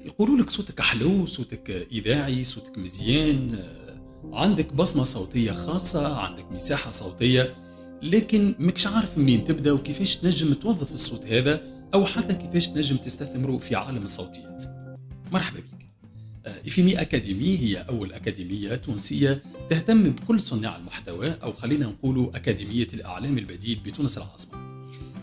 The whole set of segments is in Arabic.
يقولوا لك صوتك حلو، صوتك إذاعي، صوتك مزيان، عندك بصمة صوتية خاصة، عندك مساحة صوتية، لكن مكش عارف منين تبدأ وكيفاش تنجم توظف الصوت هذا، أو حتى كيفاش تنجم تستثمره في عالم الصوتيات. مرحبا بك. إيفيمي أكاديمي هي أول أكاديمية تونسية تهتم بكل صناع المحتوى، أو خلينا نقولوا أكاديمية الإعلام البديل بتونس العاصمة.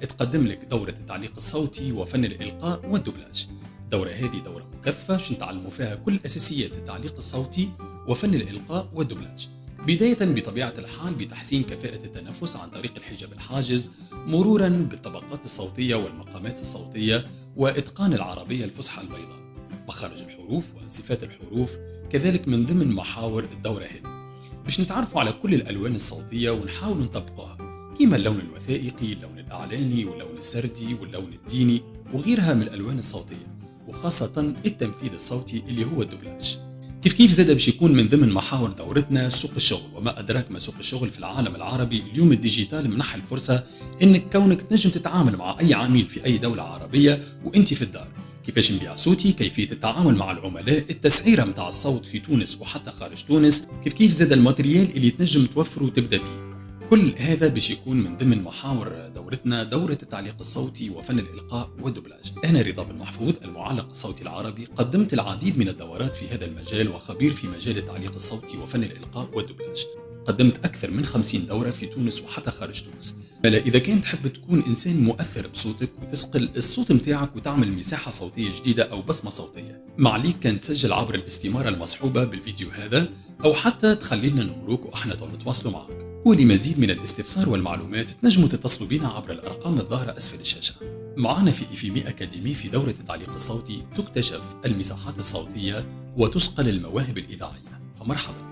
تقدم لك دورة التعليق الصوتي وفن الإلقاء والدبلاج. الدورة هذه دورة مكثفة باش نتعلموا فيها كل أساسيات التعليق الصوتي وفن الإلقاء والدبلاج، بداية بطبيعة الحال بتحسين كفاءة التنفس عن طريق الحجاب الحاجز، مرورا بالطبقات الصوتية والمقامات الصوتية، وإتقان العربية الفصحى البيضاء، مخارج الحروف وصفات الحروف، كذلك من ضمن محاور الدورة هذه باش نتعرفوا على كل الألوان الصوتية ونحاول نطبقوها، كيما اللون الوثائقي، اللون الإعلاني، واللون السردي، واللون الديني، وغيرها من الألوان الصوتية، وخاصة التمثيل الصوتي اللي هو الدبلاج. كيف زاد باش يكون من ضمن محاور دورتنا سوق الشغل، وما أدراك ما سوق الشغل في العالم العربي اليوم. الديجيتال منح الفرصة إنك كونك تنجم تتعامل مع أي عميل في أي دولة عربية وإنتي في الدار. كيفاش نبيع صوتي، كيفية التعامل مع العملاء، التسعيرة متاع الصوت في تونس وحتى خارج تونس، كيف زاد الماتريال اللي تنجم توفره وتبدأ به. كل هذا باش يكون من ضمن محاور دورتنا، دورة التعليق الصوتي وفن الإلقاء والدبلاج. أنا رضا بن محفوظ، المعلق الصوتي العربي، قدمت العديد من الدورات في هذا المجال، وخبير في مجال التعليق الصوتي وفن الإلقاء والدبلاج. قدمت أكثر من 50 دورة في تونس وحتى خارج تونس. فلا إذا كان تحب تكون إنسان مؤثر بصوتك وتسقل الصوت متاعك وتعمل مساحة صوتية جديدة أو بصمة صوتية، ما عليك كان تسجل عبر الاستمارة المصحوبة بالفيديو هذا، أو حتى تخلينا نمروك وإحنا نتواصلوا معك. ولمزيد من الاستفسار والمعلومات تنجموا تتصلوا بنا عبر الأرقام الظاهرة أسفل الشاشة. معنا في إيفيمي أكاديمي في دورة التعليق الصوتي تكتشف المساحات الصوتية وتسقل المواهب الإذاعية، فمرحبا.